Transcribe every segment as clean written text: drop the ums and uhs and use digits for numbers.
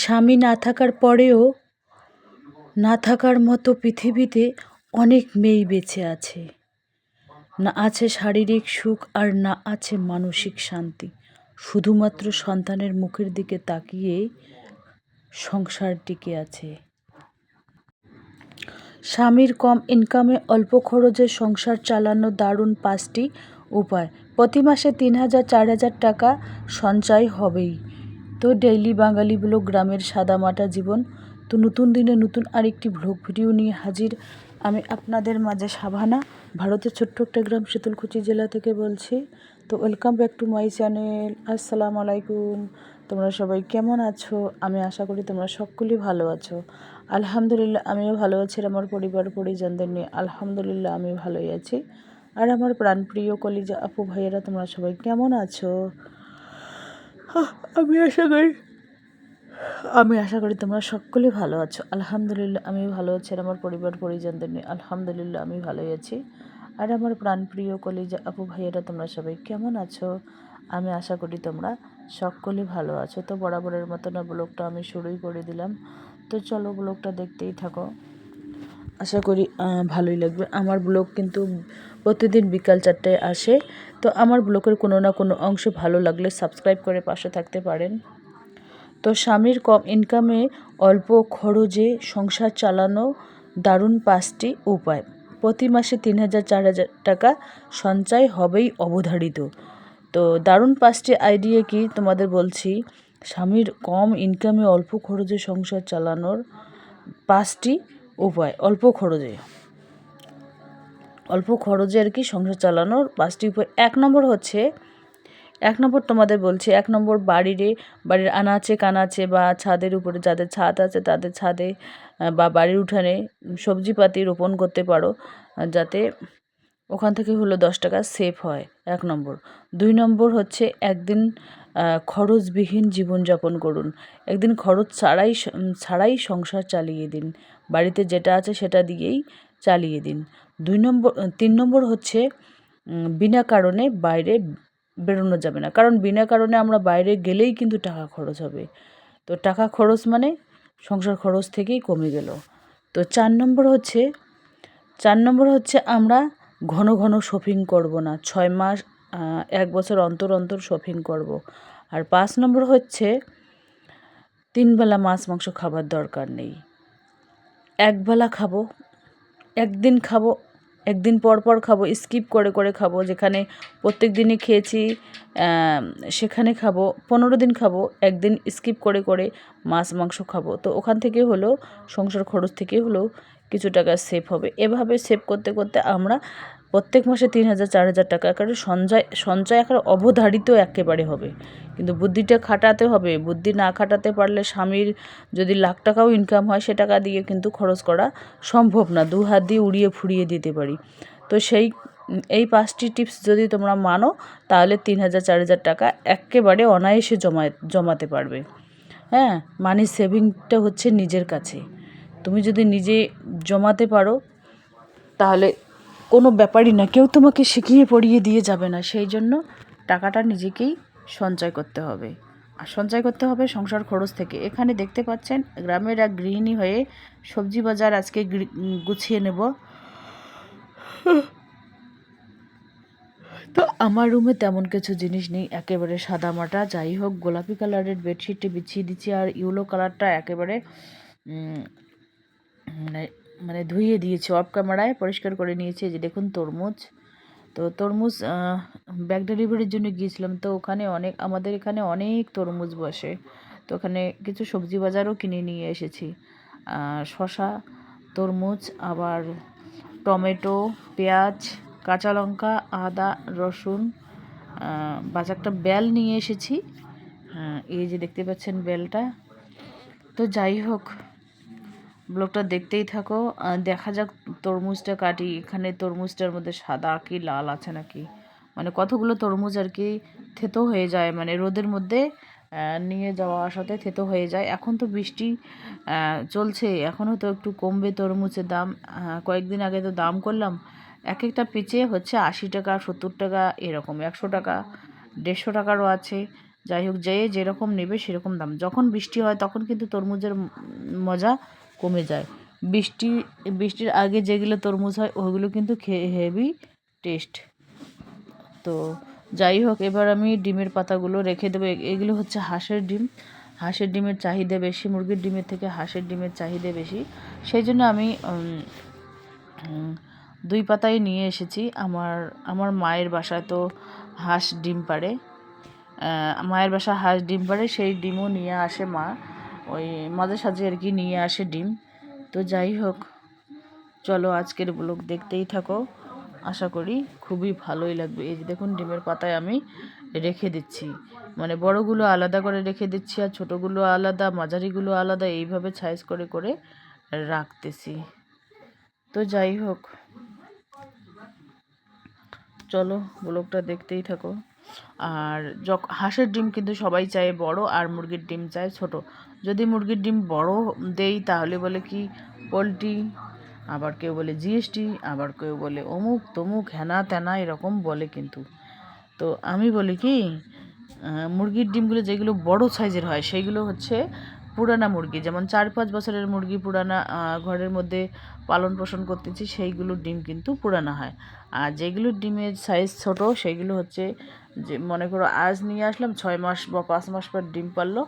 স্বামী না থাকার পরেও না থাকার মতো পৃথিবীতে অনেক মেয়ে বেঁচে আছে। না আছে শারীরিক সুখ আর না আছে মানসিক শান্তি। শুধুমাত্র সন্তানের মুখের দিকে তাকিয়ে সংসার টিকে আছে। স্বামীর কম ইনকামে অল্প খরচে সংসার চালানো দারুণ 5টি উপায়। প্রতি মাসে 3000-4000 টাকা সঞ্চয় হবেই। তো ডেইলি বাঙালি ব্লগ, গ্রামের সাদামাটা জীবন। তো নতুন দিনে নতুন আরেকটি ব্লগ ভিডিও নিয়ে হাজির আমি আপনাদের মাঝে সাভানা, ভারতের ছোট্ট একটা গ্রাম শীতলকুচি জেলা থেকে বলছি। তো welcome back to my channel. আসসালামু আলাইকুম। তোমরা সবাই কেমন আছো? আমি আশা করি তোমরা সকলেই ভালো আছো। আলহামদুলিল্লাহ আমিও ভালো আছি। আমার পরিবার পরিজনদের নিয়ে আলহামদুলিল্লাহ আমি ভালোই আছি। আর আমার প্রাণপ্রিয় কলিজা আপু ভাইয়েরা তোমরা সবাই কেমন আছো? আমি আশা করি তোমরা সকলেই ভালো আছো। আলহামদুলিল্লাহ আমি ভালো আছি। আর আমার পরিবার পরিজনদের নিয়ে আলহামদুলিল্লাহ আমি ভালোই আছি। আর আমার প্রাণপ্রিয় কলিজা আপু ভাইয়েরা তোমরা সবাই কেমন আছো? আমি আশা করি তোমরা সকলেই ভালো আছো। তো বরাবরের মতো না ব্লগটা আমি শুরুই করে দিলাম। তো চলো ব্লগটা দেখতেই থাকো। আশা করি ভালোই লাগবে। আমার ব্লগ কিন্তু প্রতিদিন বিকাল 4টায় আসে। তো আমার ব্লগের কোনো না কোনো অংশ ভালো লাগলে সাবস্ক্রাইব করে পাশে থাকতে পারেন। তো স্বামীর কম ইনকামে অল্প খরচে সংসার চালানো দারুণ 5টি উপায়। প্রতি মাসে 3000-4000 টাকা সঞ্চয় হবেই অবধারিত। তো দারুণ 5টি আইডিয়া কি তোমাদের বলছি। স্বামীর কম ইনকামে অল্প খরচে সংসার চালানোর 5টি উপায়। অল্প খরচে আর কি সংসার চালানোর 5টি উপায়। 1 নম্বর তোমাদের বলছি। 1 নম্বর বাড়ির আনাচে কানাচে বা ছাদের উপরে, যাদের ছাদ আছে তাদের ছাদে বা বাড়ির উঠানে সবজিপাতি রোপণ করতে পারো, যাতে ওখান থেকে হলো 10 টাকা সেভ হয়। 1 নম্বর। 2 নম্বর হচ্ছে একদিন খরচবিহীন জীবনযাপন করুন। একদিন খরচ ছাড়াই সংসার চালিয়ে দিন। বাড়িতে যেটা আছে সেটা দিয়েই চালিয়ে দিন। 3 নম্বর হচ্ছে বিনা কারণে বাইরে বেরোনো যাবে না। কারণ বিনা কারণে আমরা বাইরে গেলেই কিন্তু টাকা খরচ হবে। তো টাকা খরচ মানে সংসার খরচ থেকেই কমে গেল। তো 4 নম্বর হচ্ছে আমরা ঘন ঘন শপিং করব না। 6 মাস 1 বছর অন্তর অন্তর শপিং করব। আর 5 নম্বর হচ্ছে 3 বেলা মাছ মাংস খাবার দরকার নেই। একবেলা খাবো, একদিন খাবো, একদিন পর পর খাবো, স্কিপ করে করে খাবো। যেখানে প্রত্যেক দিনই খেয়েছি সেখানে খাবো। 15 দিন খাবো, একদিন স্কিপ করে করে মাছ মাংস খাবো। তো ওখান থেকে হলেও সংসার খরচ থেকে হলেও কিছু টাকা সেভ হবে। এভাবে সেভ করতে করতে আমরা প্রত্যেক মাসে 3000-4000 টাকা আকারে সঞ্চয় আকারে অবধারিত একেবারে হবে। কিন্তু বুদ্ধিটা খাটাতে হবে। বুদ্ধি না খাটাতে পারলে স্বামীর যদি লাখ টাকাও ইনকাম হয়, সে টাকা দিয়ে কিন্তু খরচ করা সম্ভব না। 2 হাত দিয়ে উড়িয়ে ফুরিয়ে দিতে পারি। তো এই 5টি টিপস যদি তোমরা মানো, তাহলে 3000-4000 টাকা একেবারে অনায়াসে জমাতে পারবে। হ্যাঁ, মানি সেভিংটা হচ্ছে নিজের কাছে। তুমি যদি নিজে জমাতে পারো তাহলে কোনো ব্যাপারই না, কেউ তোমাকে শিখিয়ে পড়িয়ে দিয়ে যাবে না। সেই জন্য টাকাটা নিজেকেই সঞ্চয় করতে হবে। আর সঞ্চয় করতে হবে সংসার খরচ থেকে। এখানে দেখতে পাচ্ছেন গ্রামের এক গৃহিণী হয়ে সবজি বাজার আজকে গুছিয়ে নেব। তো আমার রুমে তেমন কিছু জিনিস নেই, একেবারে সাদামাটা। যাই হোক, গোলাপি কালারের বেডশিটটি বিছিয়ে দিচ্ছি। আর ইয়েলো কালারটা একেবারে মানে মানে ধুইয়ে দিয়েছি, অফ ক্যামেরায় পরিষ্কার করে নিয়েছি। যে দেখুন তরমুজ। তো তরমুজ ব্যাগ ডেলিভারির জন্য গিয়েছিলাম। তো ওখানে আমাদের এখানে অনেক তরমুজ বসে। তো ওখানে কিছু সবজি বাজারও কিনে নিয়ে এসেছি। শসা, তরমুজ, আবার টমেটো, পেঁয়াজ, কাঁচা লঙ্কা, আদা, রসুন, একটা বেল নিয়ে এসেছি। এই যে দেখতে পাচ্ছেন বেলটা। তো যাই হোক, ব্লগটা দেখতেই থাকো। দেখা যাক তরমুজটা কাটি। এখানে তরমুজটার মধ্যে সাদা কি লাল আছে নাকি, মানে কতগুলো তরমুজ আর কি থেতো হয়ে যায়, মানে রোদের মধ্যে নিয়ে যাওয়া আসাতে থেতো হয়ে যায়। এখন তো বৃষ্টি চলছে, এখনও তো একটু কমবে তরমুজের দাম। কয়েকদিন আগে তো দাম করলাম, এক একটা পিচে হচ্ছে 80 টাকা, 70 টাকা, এরকম 100 টাকা, 150 টাকারও আছে। যাই হোক, যে যেরকম নেবে সেরকম দাম। যখন বৃষ্টি হয় তখন কিন্তু তরমুজের মজা কমে যায়। বৃষ্টির আগে যেগুলো তরমুজ হয় ওগুলো কিন্তু খেয়ে হেভি টেস্ট। তো যাই হোক, এবার আমি ডিমের পাতাগুলো রেখে দেবো। এগুলো হচ্ছে হাঁসের ডিম। হাঁসের ডিমের চাহিদা বেশি, মুরগির ডিমের থেকে হাঁসের ডিমের চাহিদা বেশি। সেই জন্য আমি 2 পাতাই নিয়ে এসেছি। আমার মায়ের বাসায় তো হাঁস ডিম পাড়ে। মায়ের বাসায় হাঁস ডিম পাড়ে, সেই ডিমও নিয়ে আসে মা। ওই মাঝে সাঝে আর কি নিয়ে আসে ডিম। তো যাই হোক, চলো আজকের ব্লগ দেখতেই থাকো। আশা করি খুবই ভালোই লাগবে। এই যে দেখুন, ডিমের পাতায় আমি রেখে দিচ্ছি, মানে বড়গুলো আলাদা করে রেখে দিচ্ছি আর ছোটোগুলো আলাদা, মাঝারিগুলো আলাদা, এইভাবে সাইজ করে করে রাখতেছি। তো যাই হোক, চলো ব্লগটা দেখতেই থাকো। আর হাঁসের ডিম কিন্তু সবাই চায় বড়, আর মুরগির ডিম চায় ছোট। যদি মুরগির ডিম বড় দেই তাহলে বলে কি পোলট্রি, আবার কেউ বলে জিএসটি, আবার কেউ বলে অমুক তমুক হেনা তেনা এরকম বলে। কিন্তু তো আমি বলি কি, মুরগির ডিমগুলো যেগুলো বড় সাইজের হয় সেইগুলো হচ্ছে পুরানা মুরগি, যেমন 4-5 বছরের মুরগি পুরানা, ঘরের মধ্যে পালন পোষণ করতেছি, সেইগুলোর ডিম কিন্তু পুরানা হয়। আর যেগুলোর ডিমের সাইজ ছোট সেইগুলো হচ্ছে, যে মনে করো আজ নিয়ে আসলাম 6 মাস বা 5 মাস পর ডিম পারলো,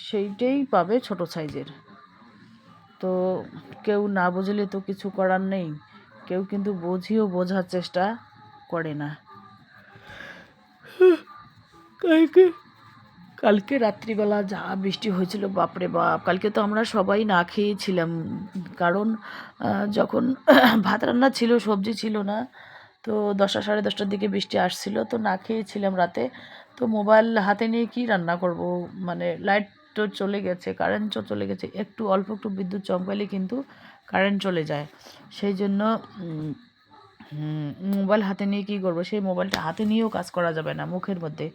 সেইটাই পাবে ছোট সাইজের। তো কেউ না বুঝলে তো কিছু করার নেই, কেউ কিন্তু বোঝার চেষ্টা করে না। কালকে রাত্রিবেলা যা বৃষ্টি হয়েছিল, বাপরে বাপ! কালকে তো আমরা সবাই না খেয়েছিলাম, কারণ যখন ভাত রান্না ছিল, সবজি ছিল না। তো 10টা 10:30টার দিকে বৃষ্টি আসছিল, তো না খেয়েছিলাম রাতে। তো মোবাইল হাতে নিয়ে কি রান্না করব, মানে লাইট তো চলে গেছে, কারেন্টও চলে গেছে, অল্প একটু বিদ্যুৎ চমকালে কিন্তু কারেন্ট চলে যায়। সেই জন্য মোবাইল হাতে নিয়ে কী করবো, সেই মোবাইলটা হাতে নিয়েও কাজ করা যাবে না মুখের মধ্যে।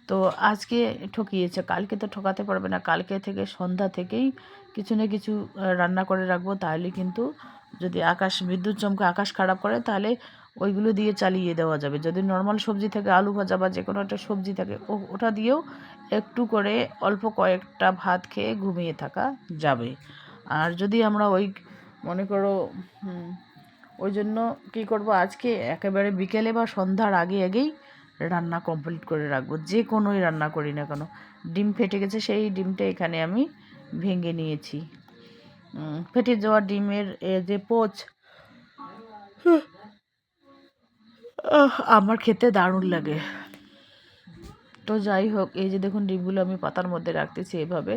তো আজকে ঠকিয়েছে, কালকে তো ঠকাতে পারবে না। কালকে থেকে সন্ধ্যা থেকেই কিছু না কিছু রান্না করে রাখবো, তাহলে কিন্তু যদি বিদ্যুৎ চমকে আকাশ খারাপ করে তাহলে ওইগুলো দিয়ে চালিয়ে দেওয়া যাবে। যদি নর্মাল সবজি থাকে, আলু ভাজা বা যে কোনো একটা সবজি থাকে, ওটা দিয়েও একটু করে অল্প কয়েকটা ভাত খেয়ে ঘুমিয়ে থাকা যাবে। আর যদি আমরা মনে করো, ওই জন্য কী করব, আজকে একেবারে বিকেলে বা সন্ধ্যার আগেই রান্না কমপ্লিট করে রাখবো। যে কোনোই রান্না করি না কেন, ডিম ফেটে গেছে, সেই ডিমটা এখানে আমি ভেঙে নিয়েছি। ফেটে যাওয়া ডিমের যে পোচ, আমার খেতে দারুণ লাগে। তো যাই হোক, এই যে দেখুন, ডিমগুলো আমি পাতার মধ্যে রাখতেছি এভাবে।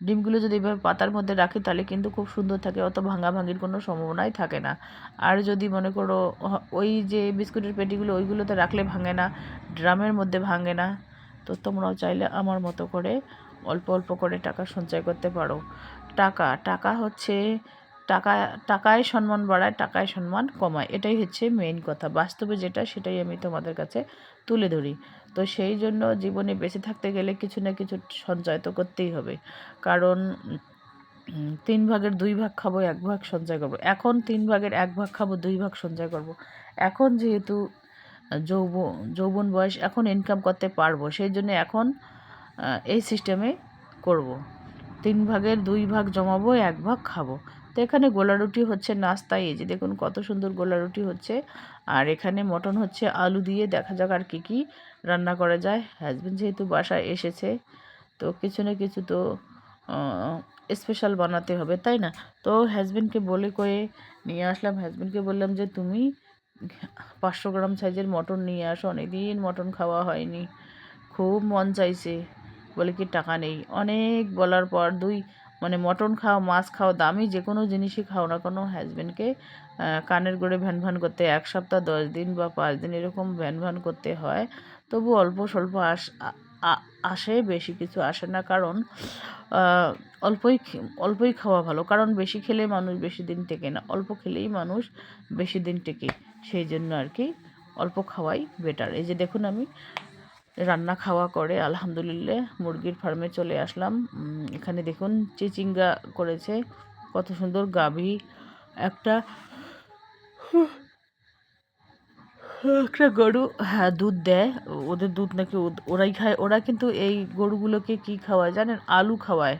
ডিমগুলো যদি এভাবে পাতার মধ্যে রাখি তাহলে কিন্তু খুব সুন্দর থাকে, অত ভাঙাভাঙির কোনো সম্ভাবনাই থাকে না। আর যদি মনে করো ওই যে বিস্কুটের পেটিগুলো, ওইগুলোতে রাখলে ভাঙে না, ড্রামের মধ্যে ভাঙে না। তো তোমরাও চাইলে আমার মতো করে অল্প অল্প করে টাকা সঞ্চয় করতে পারো। টাকা হচ্ছে, টাকা টাকায় সম্মান বাড়ায়, টাকায় সম্মান কমায়, এটাই হচ্ছে মেইন কথা। বাস্তবে যেটা, সেটাই আমি তোমাদের কাছে তুলে ধরি। তো সেই জন্য জীবনে বেঁচে থাকতে গেলে কিছু না কিছু সঞ্চয় তো করতেই হবে। কারণ 3 ভাগের 2 ভাগ খাবো, 1 ভাগ সঞ্চয় করব। এখন 3 ভাগের 1 ভাগ খাবো, 2 ভাগ সঞ্চয় করব। এখন যেহেতু যৌবন বয়স, এখন ইনকাম করতে পারবো, সেই জন্য এখন এই সিস্টেমে করব। 3 ভাগের 2 ভাগ জমাবো, 1 ভাগ খাবো। তো এখানে গোলা রুটি হচ্ছে নাস্তায়, এই যে দেখুন কত সুন্দর গোলা রুটি হচ্ছে। আর এখানে মটন হচ্ছে আলু দিয়ে, দেখা যাক আর কী রান্না করা যায়। হাজব্যান্ড যেহেতু বাসায় এসেছে, তো কিছু না কিছু তো স্পেশাল বানাতে হবে, তাই না? তো হাজব্যান্ডকে বলে কয়ে নিয়ে আসলাম। হাজব্যান্ডকে বললাম যে তুমি 500 গ্রাম সাইজের মটন নিয়ে আসো, অনেকদিন মটন খাওয়া হয়নি, খুব মন চাইছে। বলে কি টাকা নেই। অনেক বলার পর মটন খাও, মাছ খাও, দামি যে কোনো জিনিসই খাও না কেন, হাজব্যান্ডকে কানের গোড়ে ভ্যান করতে 1 সপ্তাহ 10 দিন বা 5 দিন এরকম ভ্যান করতে হয়। তবু অল্প স্বল্প আসে, বেশি কিছু আসে না। কারণ অল্পই খাওয়া ভালো, কারণ বেশি খেলে মানুষ বেশি দিন টেকে না, অল্প খেলেই মানুষ বেশি দিন টেকে। সেই জন্য আর কি অল্প খাওয়াই বেটার। এই যে দেখুন, আমি রান্না খাওয়া করে আলহামদুলিল্লাহ মুরগির ফার্মে চলে আসলাম। এখানে দেখুন চিচিঙ্গা করেছে, কত সুন্দর গাভী একটা। একটা গরু, হ্যাঁ, দুধ দেয়। ওদের দুধ নাকি ওরাই খায়। ওরা কিন্তু এই গরুগুলোকে কি খাওয়ায় জানেন? আলু খাওয়ায়।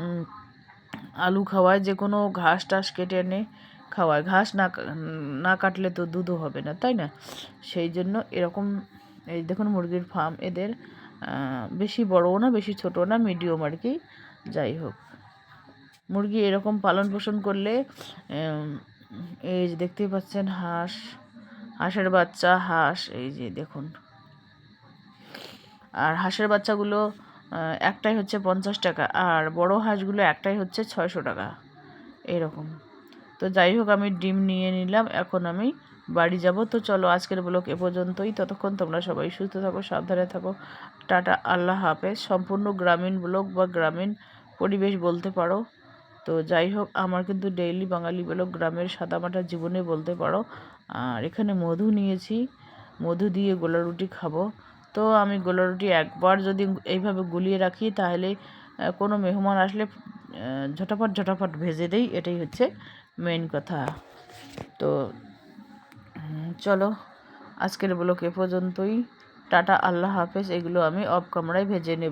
উম, আলু খাওয়ায়, যে কোনো ঘাস টাস কেটে এনে খাওয়ায়। ঘাস না কাটলে তো দুধও হবে না, তাই না? সেই জন্য এরকম। এই দেখুন মুরগির ফার্ম এদের। বেশি বড়ও না, বেশি ছোটও না, মিডিয়াম আর কি। যাই হোক, মুরগি এরকম পালন পোষণ করলে এই যে দেখতেই পাচ্ছেন হাঁসের বাচ্চা, এই যে দেখুন। আর হাঁসের বাচ্চাগুলো একটাই হচ্ছে 50 টাকা, আর বড় হাঁসগুলো একটাই হচ্ছে 600 টাকা এরকম। তো যাই হোক, আমি ডিম নিয়ে নিলাম, এখন আমি বাড়ি যাব। তো চলো, আজকের ব্লগ এ পর্যন্তই। ততক্ষণ তোমরা সবাই সুস্থ থাকো, সাবধানে থাকো। টাটা, আল্লাহ হাফেজ। সম্পূর্ণ গ্রামীণ ব্লগ বা গ্রামীণ পরিবেশ বলতে পারো। তো যাই হোক, আমার কিন্তু ডেইলি বাঙালি ব্লগ, গ্রামের সাদামাটা জীবনে বলতে পারো। আর এখানে মধু নিয়েছি, মধু দিয়ে গোলা রুটি খাবো। তো আমি গোলা রুটি একবার যদি এইভাবে গুলিয়ে রাখি, তাহলে কোনো মেহমান আসলে ঝটাপট ঝটাপট ভেজে দেই। এটাই হচ্ছে মেইন কথা। তো চলো, আজকের ব্লগ এ পর্যন্তই। টাটা, আল্লাহ হাফেজ। এগুলো আমি অফ ক্যামেরায় ভেজে নেব।